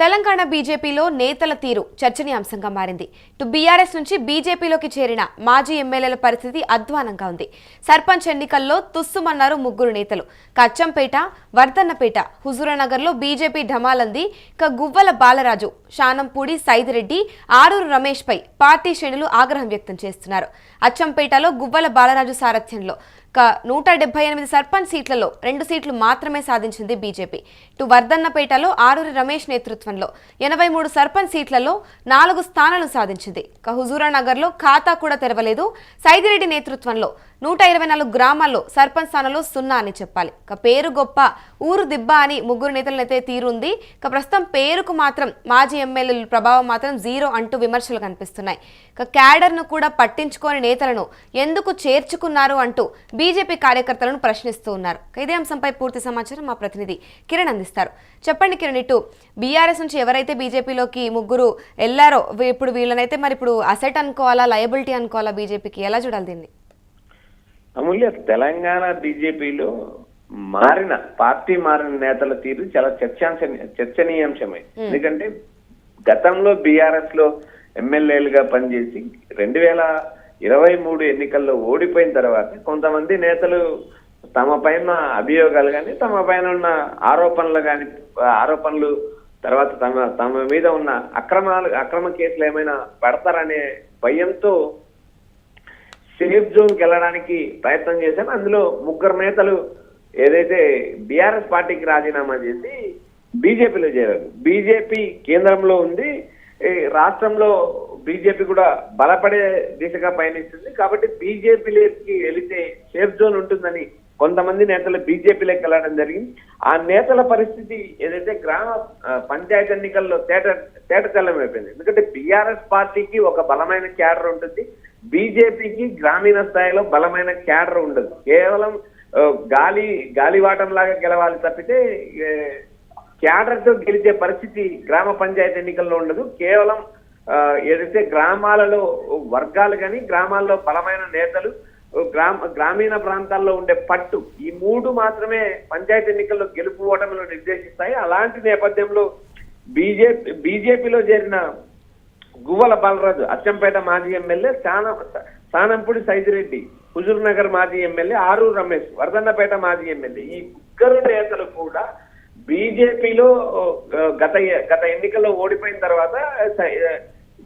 తెలంగాణ బీజేపీలో నేతల తీరు చర్చనీయాంశంగా మారింది. బీఆర్ఎస్ నుంచి బీజేపీలోకి చేరిన మాజీ ఎమ్మెల్యేల పరిస్థితి అధ్వానంగా ఉంది. సర్పంచ్ ఎన్నికల్లో తుస్సుమన్నారు ముగ్గురు నేతలు. అచ్చంపేట, వర్ధన్నపేట, హుజూరానగర్లో బీజేపీ ఢమాలంది. గువ్వల బాలరాజు, శానంపూడి సైదిరెడ్డి, ఆరూరు రమేష్ పై పార్టీ శ్రేణులు ఆగ్రహం వ్యక్తం చేస్తున్నారు. అచ్చంపేటలో గువ్వల బాలరాజు సారథ్యంలో 178 సర్పంచ్ సీట్లలో 2 సీట్లు మాత్రమే సాధించింది బీజేపీ. వర్ధన్నపేటలో ఆరూరి రమేష్ నేతృత్వంలో 83 సర్పంచ్ సీట్లలో 4 స్థానాలు సాధించింది. హుజూరానగర్లో ఖాతా కూడా తెరవలేదు. సైదిరెడ్డి నేతృత్వంలో 124 గ్రామాల్లో సర్పంచ్ స్థానంలో 0 అని చెప్పాలి. పేరు గొప్ప, ఊరు దిబ్బ అని ముగ్గురు నేతలనైతే తీరుంది. ప్రస్తుతం పేరుకు మాత్రం మాజీ ఎమ్మెల్యేల ప్రభావం మాత్రం 0 అంటూ విమర్శలు కనిపిస్తున్నాయి. క్యాడర్ను కూడా పట్టించుకోని నేతలను ఎందుకు చేర్చుకున్నారు అంటూ బీజేపీ కార్యకర్తలను ప్రశ్నిస్తూ ఉన్నారు. ఇదే అంశంపై పూర్తి సమాచారం మా ప్రతినిధి కిరణ్ అందిస్తారు. చెప్పండి కిరణ్, ఇటు బీఆర్ఎస్ నుంచి ఎవరైతే బీజేపీలోకి ముగ్గురు వెళ్లారో ఇప్పుడు వీళ్ళనైతే మరి ఇప్పుడు అసెట్ అనుకోవాలా, లయబిలిటీ అనుకోవాలా, బీజేపీకి ఎలా చూడాలి దీన్ని? అమూల్య, తెలంగాణ బీజేపీలో పార్టీ మారిన నేతల తీరు చాలా చర్చనీయాంశమే. ఎందుకంటే గతంలో బీఆర్ఎస్ లో ఎమ్మెల్యేలుగా పనిచేసి 2023 ఎన్నికల్లో ఓడిపోయిన తర్వాత కొంతమంది నేతలు తమ పైన అభియోగాలు కానీ, తమ పైన ఉన్న ఆరోపణలు తర్వాత తమ మీద ఉన్న అక్రమ కేసులు ఏమైనా పడతారనే భయంతో సేఫ్ జోన్కి వెళ్ళడానికి ప్రయత్నం చేశారు. అందులో ముగ్గురు నేతలు ఏదైతే బీఆర్ఎస్ పార్టీకి రాజీనామా చేసి బీజేపీలో చేరారు. బీజేపీ కేంద్రంలో ఉంది, రాష్ట్రంలో బీజేపీ కూడా బలపడే దిశగా పయనిస్తుంది. కాబట్టి బీజేపీలోకి వెళితే సేఫ్ జోన్ ఉంటుందని కొంతమంది నేతలు బీజేపీలోకి వెళ్ళడం జరిగింది. ఆ నేతల పరిస్థితి ఏదైతే గ్రామ పంచాయతీ ఎన్నికల్లో తేటతెల్లం అయిపోయింది. ఎందుకంటే బీఆర్ఎస్ పార్టీకి ఒక బలమైన క్యాడర్ ఉంటుంది, బీజేపీకి గ్రామీణ స్థాయిలో బలమైన క్యాడర్ ఉండదు. కేవలం గాలివాటం లాగా గెలవాలి తప్పితే క్యాడర్ తో గెలిచే పరిస్థితి గ్రామ పంచాయతీ ఎన్నికల్లో ఉండదు. కేవలం ఏదైతే గ్రామాలలో వర్గాలు కానీ, గ్రామాల్లో బలమైన నేతలు, గ్రామీణ ప్రాంతాల్లో ఉండే పట్టు, ఈ 3 మాత్రమే పంచాయతీ ఎన్నికల్లో గెలుపు ఓటమిలో నిర్దేశిస్తాయి. అలాంటి నేపథ్యంలో బీజేపీలో చేరిన గువ్వల బాలరాజు, అచ్చంపేట మాజీ ఎమ్మెల్యే, శానంపూడి సైదిరెడ్డి, హుజూర్ నగర్ మాజీ ఎమ్మెల్యే, ఆరూరు రమేష్, వర్ధన్నపేట మాజీ ఎమ్మెల్యే, ఈ ముగ్గురు నేతలు కూడా బీజేపీలో గత ఎన్నికల్లో ఓడిపోయిన తర్వాత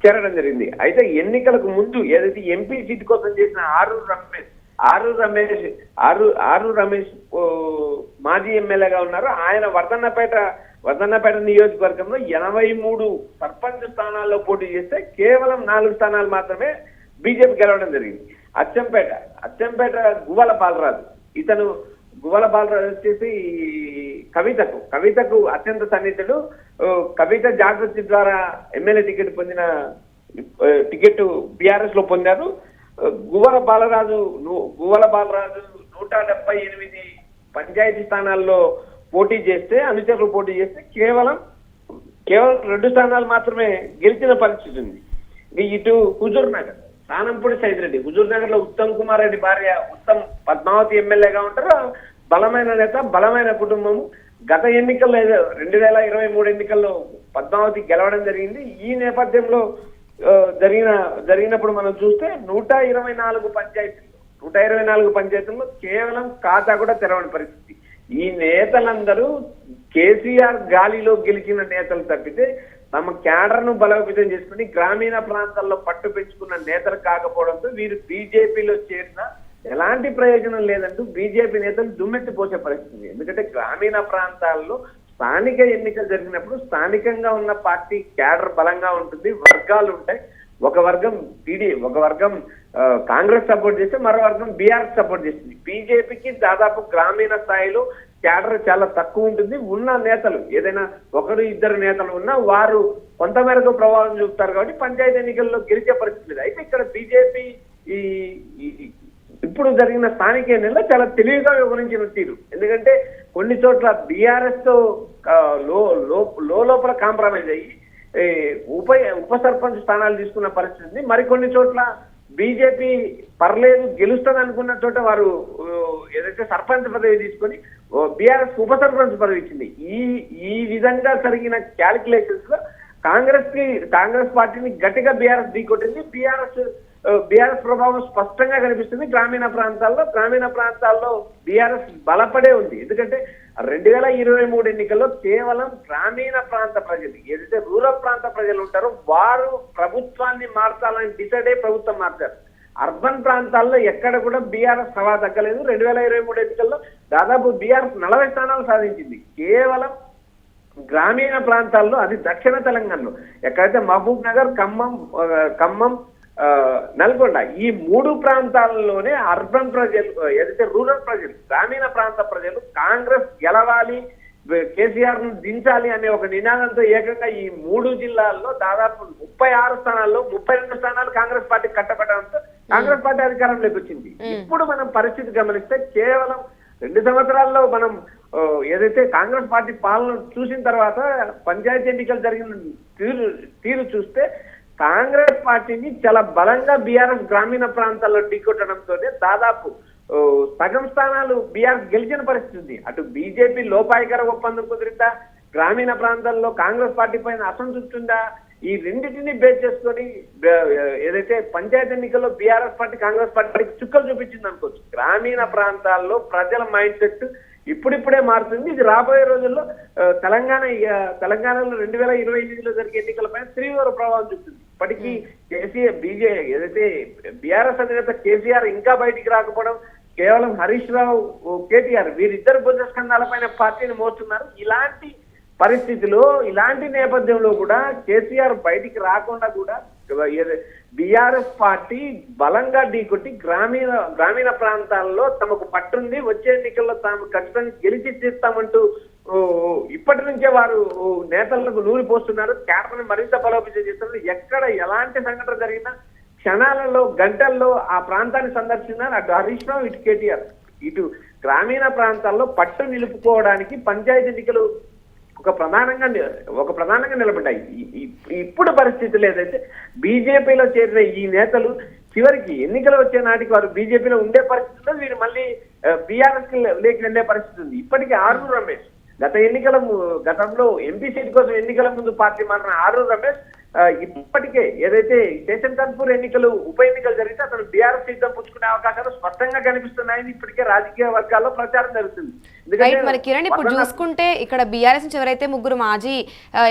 చేరడం జరిగింది. అయితే ఎన్నికలకు ముందు ఏదైతే ఎంపీ సీట్ కోసం చేసిన ఆరూరు రమేష్ మాజీ ఎమ్మెల్యేగా ఉన్నారు. ఆయన వర్ధన్నపేట నియోజకవర్గంలో 83 సర్పంచ్ స్థానాల్లో పోటీ చేస్తే కేవలం 4 స్థానాలు మాత్రమే బీజేపీ గెలవడం జరిగింది. అచ్చంపేట గువ్వల బాలరాజు, గువ్వల బాలరాజు వచ్చేసి కవితకు అత్యంత సన్నిహితుడు. కవిత జాగృతి ద్వారా ఎమ్మెల్యే టికెట్ బీఆర్ఎస్ లో పొందారు. గువ్వల బాలరాజు 178 పంచాయతీ స్థానాల్లో పోటీ చేస్తే, అనుచరులు పోటీ చేస్తే కేవలం 2 స్థానాలు మాత్రమే గెలిచిన పరిస్థితి ఉంది. ఇటు హుజూర్ నగర్, శానంపూడి సైదిరెడ్డి, హుజూర్ నగర్ లో ఉత్తమ్ కుమార్ రెడ్డి భార్య పద్మావతి ఎమ్మెల్యేగా ఉంటారు. బలమైన నేత, బలమైన కుటుంబము. గత ఎన్నికల్లో 2023 ఎన్నికల్లో పద్మావతి గెలవడం జరిగింది. ఈ నేపథ్యంలో జరిగినప్పుడు మనం చూస్తే 124 పంచాయతీల్లో కేవలం ఖాతా కూడా తెరవని పరిస్థితి. ఈ నేతలందరూ కేసీఆర్ గాలిలో గెలిచిన నేతలు తప్పితే తమ క్యాడర్ ను బలోపేతం చేసుకుని గ్రామీణ ప్రాంతాల్లో పట్టు పెంచుకున్న నేతలు కాకపోవడంతో వీరు బీజేపీలో చేరిన ఎలాంటి ప్రయోజనం లేదంటూ బీజేపీ నేతలు దుమ్మెత్తిపోసే పరిస్థితి. ఎందుకంటే గ్రామీణ ప్రాంతాల్లో స్థానిక ఎన్నికలు జరిగినప్పుడు స్థానికంగా ఉన్న పార్టీ క్యాడర్ బలంగా ఉంటుంది, వర్గాలు ఉంటాయి. ఒక వర్గం కాంగ్రెస్ సపోర్ట్ చేస్తే మరో వర్గం బీఆర్ఎస్ సపోర్ట్ చేస్తుంది. బీజేపీకి దాదాపు గ్రామీణ స్థాయిలో క్యాడర్ చాలా తక్కువ ఉంటుంది. ఉన్న నేతలు ఏదైనా 1-2 నేతలు ఉన్నా వారు కొంతమేరకు ప్రభావం చూపుతారు కాబట్టి పంచాయతీ ఎన్నికల్లో గెలిచే పరిస్థితి లేదు. అయితే ఇక్కడ బీజేపీ ఇప్పుడు జరిగిన స్థానిక ఎన్నికల్లో చాలా తెలివిగా వివరించిన తీరు. ఎందుకంటే కొన్ని చోట్ల బీఆర్ఎస్ తో లోపల కాంప్రమైజ్ అయ్యి ఉప సర్పంచ్ స్థానాలు తీసుకున్న పరిస్థితి. మరికొన్ని చోట్ల బీజేపీ పర్లేదు గెలుస్తుంది అనుకున్న చోట వారు ఏదైతే సర్పంచ్ పదవి తీసుకొని బీఆర్ఎస్ ఉప సర్పంచ్ పదవి ఇచ్చింది. ఈ విధంగా జరిగిన క్యాలిక్యులేషన్స్ లో కాంగ్రెస్ పార్టీని గట్టిగా బీఆర్ఎస్ ఢీకొట్టింది. బీఆర్ఎస్ ప్రభావం స్పష్టంగా కనిపిస్తుంది గ్రామీణ ప్రాంతాల్లో బీఆర్ఎస్ బలపడే ఉంది. ఎందుకంటే 2023 ఎన్నికల్లో కేవలం గ్రామీణ ప్రాంత ప్రజలు, ఏదైతే రూరల్ ప్రాంత ప్రజలు ఉంటారో వారు ప్రభుత్వాన్ని మార్చాలని డిసైడ్ అయ్యి ప్రభుత్వం మార్చారు. అర్బన్ ప్రాంతాల్లో ఎక్కడ కూడా బీఆర్ఎస్ హవా తగ్గలేదు. 2023 ఎన్నికల్లో దాదాపు బీఆర్ఎస్ 40 స్థానాలు సాధించింది. కేవలం గ్రామీణ ప్రాంతాల్లో, అది దక్షిణ తెలంగాణలో ఎక్కడైతే మహబూబ్ నగర్, ఖమ్మం, నల్గొండ, ఈ 3 ప్రాంతాల్లోనే అర్బన్ ప్రజలు, ఏదైతే రూరల్ ప్రజలు, గ్రామీణ ప్రాంత ప్రజలు కాంగ్రెస్ గెలవాలి, కేసీఆర్ ను దించాలి అనే ఒక నినాదంతో ఏకంగా ఈ 3 జిల్లాల్లో దాదాపు 36 స్థానాల్లో 32 స్థానాలు కాంగ్రెస్ పార్టీ కట్టబడడంతో కాంగ్రెస్ పార్టీ అధికారంలోకి వచ్చింది. ఇప్పుడు మనం పరిస్థితి గమనిస్తే కేవలం 2 సంవత్సరాల్లో మనం ఏదైతే కాంగ్రెస్ పార్టీ పాలన చూసిన తర్వాత పంచాయతీ ఎన్నికలు జరిగిన తీరు చూస్తే కాంగ్రెస్ పార్టీని చాలా బలంగా బీఆర్ఎస్ గ్రామీణ ప్రాంతాల్లో ఢీకొట్టడంతోనే దాదాపు సగం స్థానాలు బీఆర్ఎస్ గెలిచిన పరిస్థితి ఉంది. అటు బీజేపీ లోపాయికర ఒప్పందం కుదిరిందా, గ్రామీణ ప్రాంతాల్లో కాంగ్రెస్ పార్టీ పైన అసంతృప్తి ఉందా, ఈ రెండింటిని బేస్ చేసుకొని ఏదైతే పంచాయతీ ఎన్నికల్లో బీఆర్ఎస్ పార్టీ కాంగ్రెస్ పార్టీకి చుక్కలు చూపించింది అనుకోవచ్చు. గ్రామీణ ప్రాంతాల్లో ప్రజల మైండ్ సెట్ ఇప్పుడిప్పుడే మారుతుంది. ఇది రాబోయే రోజుల్లో తెలంగాణలో 2028లో జరిగే ఎన్నికలపైన తీవ్ర ప్రభావం చూపుతుంది. ఇప్పటికీ ఏదైతే బీఆర్ఎస్ అధినేత కేసీఆర్ ఇంకా బయటికి రాకపోవడం, కేవలం హరీష్ రావు, కేటీఆర్ వీరిద్దరు భుజస్కంధాలపైన పార్టీని మోస్తున్నారు. ఇలాంటి పరిస్థితిలో, ఇలాంటి నేపథ్యంలో కూడా కేసీఆర్ బయటికి రాకుండా కూడా బీఆర్ఎస్ పార్టీ బలంగా ఢీకొట్టి గ్రామీణ ప్రాంతాల్లో తమకు పట్టుంది, వచ్చే ఎన్నికల్లో తాము ఖచ్చితంగా గెలిచి తీస్తామంటూ ఇప్పటి నుంచే వారు నేతలకు నూరి పోస్తున్నారు. క్యాడర్ని మరింత బలోపేతం చేస్తున్నారు. ఎక్కడ ఎలాంటి సంఘటన జరిగినా క్షణాలలో, గంటల్లో ఆ ప్రాంతాన్ని సందర్శిస్తున్నారు. అటు హరీష్ రావు, ఇటు కేటీఆర్. ఇటు గ్రామీణ ప్రాంతాల్లో పట్టు నిలుపుకోవడానికి పంచాయతీ ఎన్నికలు ఒక ప్రధానంగా నిలబడ్డాయి. ఇప్పుడు పరిస్థితులు ఏదైతే బీజేపీలో చేరిన ఈ నేతలు చివరికి ఎన్నికలు వచ్చే నాటికి వారు బీజేపీలో ఉండే పరిస్థితుల్లో వీరు మళ్ళీ బీఆర్ఎస్ లేకి వెళ్లే పరిస్థితి ఉంది. ఇప్పటికీ ఆర్మూర్ రమేష్ గతంలో ఎంపీ సీట్ కోసం ఎన్నికల ముందు పార్టీ మారిన ఆర్మూర్ రమేష్ ఇప్పటికే ఏదైతే స్టేషన్ కన్పూర్ ఉప ఎన్నికలు జరిగితే అతను బీఆర్ఎస్ సీట్ పుచ్చుకునే అవకాశాలు స్పష్టంగా కనిపిస్తున్నాయని ఇప్పటికే రాజకీయ వర్గాల్లో ప్రచారం జరుగుతుంది. మరి కిరణ్, ఇప్పుడు చూసుకుంటే ఇక్కడ బీఆర్ఎస్ నుంచి ఎవరైతే 3 మాజీ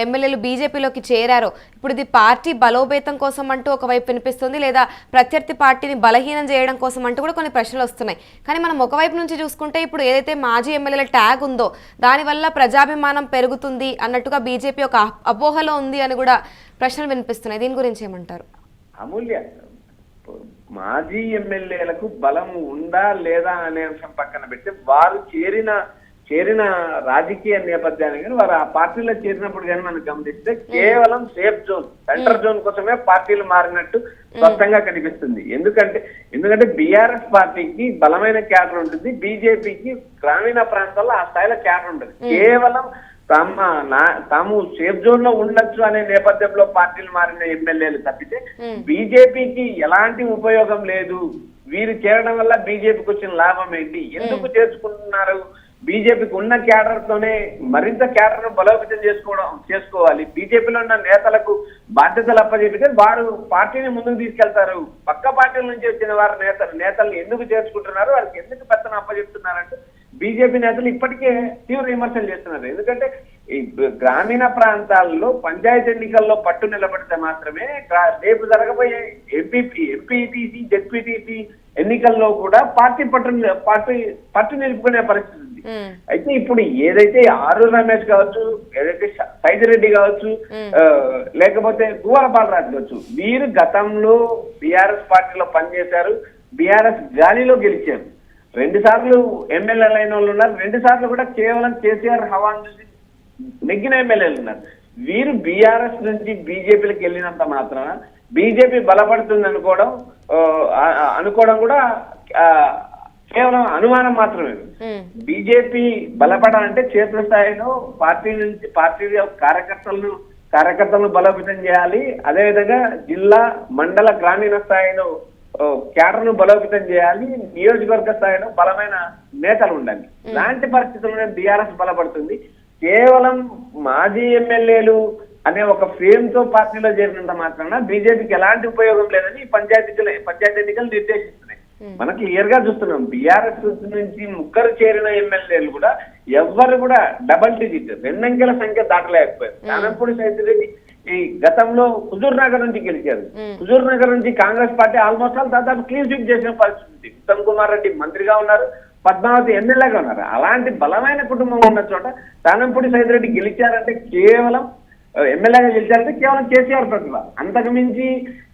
ఎమ్మెల్యేలు బీజేపీలోకి చేరారో, ఇప్పుడు ఇది పార్టీ బలోపేతం కోసం అంటూ ఒకవైపు వినిపిస్తుంది, లేదా ప్రత్యర్థి పార్టీని బలహీనం చేయడం కోసం అంటూ కూడా కొన్ని ప్రశ్నలు వస్తున్నాయి. కానీ మనం ఒకవైపు నుంచి చూసుకుంటే ఇప్పుడు ఏదైతే మాజీ ఎమ్మెల్యేల ట్యాగ్ ఉందో దానివల్ల ప్రజాభిమానం పెరుగుతుంది అన్నట్టుగా బీజేపీ ఒక అపోహలో ఉంది అని కూడా ప్రశ్నలు వినిపిస్తున్నాయి. దీని గురించి ఏమంటారు? అమూల్య, మాజీ ఎమ్మెల్యేలకు బలం ఉందా లేదా అనే అంశం పక్కన పెడితే వారు చేరిన రాజకీయ నేపథ్యాన్ని కానీ వారు ఆ పార్టీలో చేరినప్పుడు కానీ మనం గమనిస్తే కేవలం సేఫ్ జోన్, సెంటర్ జోన్ కోసమే పార్టీలు మారినట్టు స్పష్టంగా కనిపిస్తుంది. ఎందుకంటే బీఆర్ఎస్ పార్టీకి బలమైన క్యాడర్ ఉంటుంది, బీజేపీకి గ్రామీణ ప్రాంతాల్లో ఆ స్థాయిలో క్యాడర్ ఉంటుంది. కేవలం తాము సేఫ్ జోన్ లో ఉండొచ్చు అనే నేపథ్యంలో పార్టీలు మారిన ఎమ్మెల్యేలు తప్పితే బీజేపీకి ఎలాంటి ఉపయోగం లేదు, వీరు చేరడం వల్ల బీజేపీకి వచ్చిన లాభం ఏంటి, ఎందుకు చేర్చుకుంటున్నారు, బీజేపీకి ఉన్న క్యాడర్ తోనే మరింత క్యాడర్ ను బలోపేతం చేసుకోవాలి, బీజేపీలో ఉన్న నేతలకు బాధ్యతలు అప్పచెప్పితే వారు పార్టీని ముందుకు తీసుకెళ్తారు, పక్క పార్టీల నుంచి వచ్చిన వారు నేతలు ఎందుకు చేర్చుకుంటున్నారు, వారికి ఎందుకు పెత్తనం అప్పచెప్తున్నారంటే బీజేపీ నేతలు ఇప్పటికే తీవ్ర విమర్శలు చేస్తున్నారు. ఎందుకంటే ఈ గ్రామీణ ప్రాంతాల్లో పంచాయతీ ఎన్నికల్లో పట్టు నిలబడితే మాత్రమే రేపు జరగబోయే ఎంపీటీసీ, జెడ్పీటీసీ ఎన్నికల్లో కూడా పార్టీ పట్టు నిలుపుకునే పరిస్థితి ఉంది. అయితే ఇప్పుడు ఏదైతే ఆరూర్ రమేష్ కావచ్చు, ఏదైతే సైదిరెడ్డి కావచ్చు, లేకపోతే గువ్వల బాలరాజు కావచ్చు, వీరు గతంలో బీఆర్ఎస్ పార్టీలో పనిచేశారు, బీఆర్ఎస్ గాలిలో గెలిచారు. 2 సార్లు ఎమ్మెల్యేలు అయిన వాళ్ళు ఉన్నారు, 2 సార్లు కూడా కేవలం కేసీఆర్ హవాను చూసి నెగ్గిన ఎమ్మెల్యేలు ఉన్నారు. వీరు బీఆర్ఎస్ నుంచి బీజేపీలకు వెళ్ళినంత మాత్రాన బీజేపీ బలపడుతుంది అనుకోవడం కూడా కేవలం అనుమానం మాత్రమే. బీజేపీ బలపడాలంటే క్షేత్రస్థాయిలో పార్టీ కార్యకర్తలను బలోపేతం చేయాలి. అదేవిధంగా జిల్లా, మండల, గ్రామీణ స్థాయిలో కేడర్ను బలోపేతం చేయాలి, నియోజకవర్గ స్థాయిలో బలమైన నేతలు ఉండాలి. ఇలాంటి పరిస్థితుల్లో బీఆర్ఎస్ బలపడుతుంది. కేవలం మాజీ ఎమ్మెల్యేలు అనే ఒక ఫ్రేమ్ తో పార్టీలో చేరినంత మాత్రాన బీజేపీకి ఎలాంటి ఉపయోగం లేదని పంచాయతీ ఎన్నికలు నిర్దేశిస్తున్నాయి. మనం క్లియర్ గా చూస్తున్నాం. బీఆర్ఎస్ నుంచి ముగ్గురు చేరిన ఎమ్మెల్యేలు కూడా ఎవ్వరు కూడా డబల్ డిజిట్ 2 అంకెల సంఖ్య దాటలేకపోయారు. కానంపూడి సైతిరెడ్డి ఈ గతంలో హుజూర్ నగర్ నుంచి గెలిచారు. హుజూర్ నగర్ నుంచి కాంగ్రెస్ పార్టీ ఆల్మోస్ట్ ఆల్ దాదాపు క్లీన్ స్వీప్ చేసిన పరిస్థితి. ఉత్తమ్ కుమార్ రెడ్డి మంత్రిగా ఉన్నారు, పద్మావతి ఎమ్మెల్యేగా ఉన్నారు. అలాంటి బలమైన కుటుంబం ఉన్న చోట కానంపూడి సైతిరెడ్డి గెలిచారంటే కేవలం ఎమ్మెల్యేగా గెలిచారంటే కేవలం కేసీఆర్ ప్రతిభ, అంతకు మించి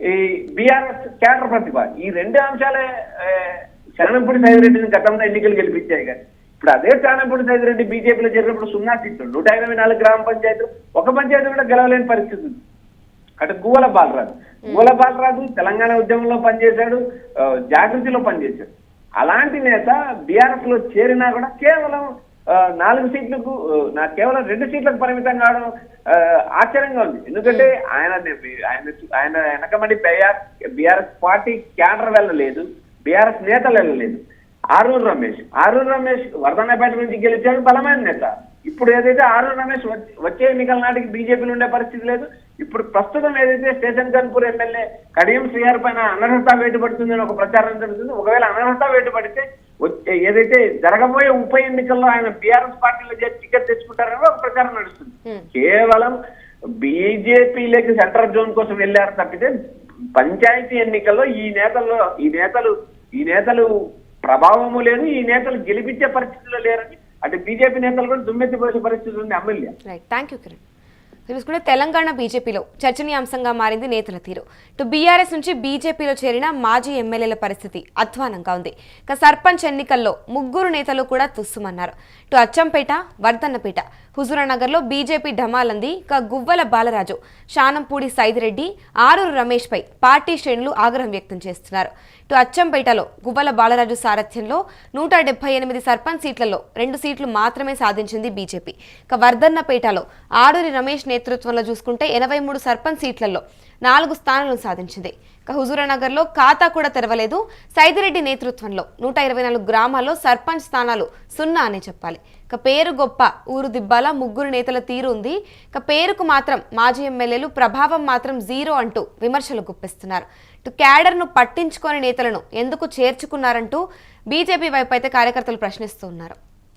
ఈ బీఆర్ఎస్ కేడర్ ప్రతిభ. ఈ 2 అంశాలే కానంపూడి సైతిరెడ్డిని గతంలో ఎన్నికలు గెలిపించాయి. కానీ ఇప్పుడు అదే కానంపూడి సైతిరెడ్డి బీజేపీలో జరిగినప్పుడు 0 సీట్లు, 124 గ్రామ పంచాయతీలు, ఒక పంచాయతీ కూడా గెలవలేని పరిస్థితి ఉంది. అటు గువ్వల బాలరాజు తెలంగాణ ఉద్యమంలో పనిచేశాడు, జాగృతిలో పనిచేశాడు. అలాంటి నేత బీఆర్ఎస్ లో చేరినా కూడా కేవలం 4 సీట్లకు కేవలం 2 సీట్లకు పరిమితం కావడం ఆశ్చర్యంగా ఉంది. ఎందుకంటే ఆయన వెనకమడి బీఆర్ఎస్ పార్టీ క్యాడర్ వెళ్ళలేదు, బీఆర్ఎస్ నేతలు వెళ్ళలేదు. ఆరూరు రమేష్ వర్ధన్నపేట నుంచి గెలిచాడు, బలమైన నేత. ఇప్పుడు ఏదైతే ఆరూరు రమేష్ వచ్చే ఎన్నికల నాటికి బీజేపీలో ఉండే పరిస్థితి లేదు. ఇప్పుడు ప్రస్తుతం ఏదైతే స్టేషన్ కన్పూర్ ఎమ్మెల్యే కడియం శ్రీఆర్ పైన అనర్హత వేటు పడుతుందని ఒక ప్రచారం జరుగుతుంది. ఒకవేళ అనర్హత వేటు పడితే ఏదైతే జరగబోయే ఉప ఎన్నికల్లో ఆయన బీఆర్ఎస్ పార్టీలో చేసి టికెట్ తెచ్చుకుంటారని ఒక ప్రచారం నడుస్తుంది. కేవలం బీజేపీలోకి సెంట్రల్ జోన్ కోసం వెళ్ళారు తప్పితే పంచాయతీ ఎన్నికల్లో ఈ నేతలు ప్రభావము లేదు, ఈ నేతలు గెలిపించే పరిస్థితిలో లేరని అటు బీజేపీ నేతలు కూడా దుమ్మెత్తిపోయే పరిస్థితి ఉంది. అమూల్య, థ్యాంక్ యూ కిరణ్. చూసుకుంటే తెలంగాణ బీజేపీలో చర్చనీయాంశంగా మారింది నేతల తీరు. ఇటు బీఆర్ఎస్ నుంచి బీజేపీలో చేరిన మాజీ ఎమ్మెల్యేల పరిస్థితి అధ్వానంగా ఉంది. ఇక సర్పంచ్ ఎన్నికల్లో 3 నేతలు కూడా తుస్సుమన్నారు. ఇటు అచ్చంపేట, వర్ధన్నపేట, హుజూరానగర్లో బీజేపీ ఢమాలంది. ఇక గువ్వల బాలరాజు, శానంపూడి సైదిరెడ్డి, ఆరూరు రమేష్ పై పార్టీ శ్రేణులు ఆగ్రహం వ్యక్తం చేస్తున్నారు. ఇటు అచ్చంపేటలో గువ్వల బాలరాజు సారథ్యంలో 178 సర్పంచ్ సీట్లలో 2 సీట్లు మాత్రమే సాధించింది బీజేపీ. ఇక వర్ధన్నపేటలో ఆరూరి రమేష్ నేతృత్వంలో చూసుకుంటే 83 సర్పంచ్ సీట్లలో 4 స్థానాలను సాధించింది. ఇక హుజూరానగర్లో ఖాతా కూడా తెరవలేదు. సైదిరెడ్డి నేతృత్వంలో 124 గ్రామాల్లో సర్పంచ్ స్థానాలు 0 అనే చెప్పాలి. ఇక పేరు గొప్ప, ఊరు దిబ్బాల 3 నేతల తీరు ఉంది. ఇక పేరుకు మాత్రం మాజీ ఎమ్మెల్యేలు, ప్రభావం మాత్రం 0 అంటూ విమర్శలు గుప్పిస్తున్నారు. ఇటు క్యాడర్ను పట్టించుకోని నేతలను ఎందుకు చేర్చుకున్నారంటూ బీజేపీ వైపు అయితే కార్యకర్తలు ప్రశ్నిస్తున్నారు.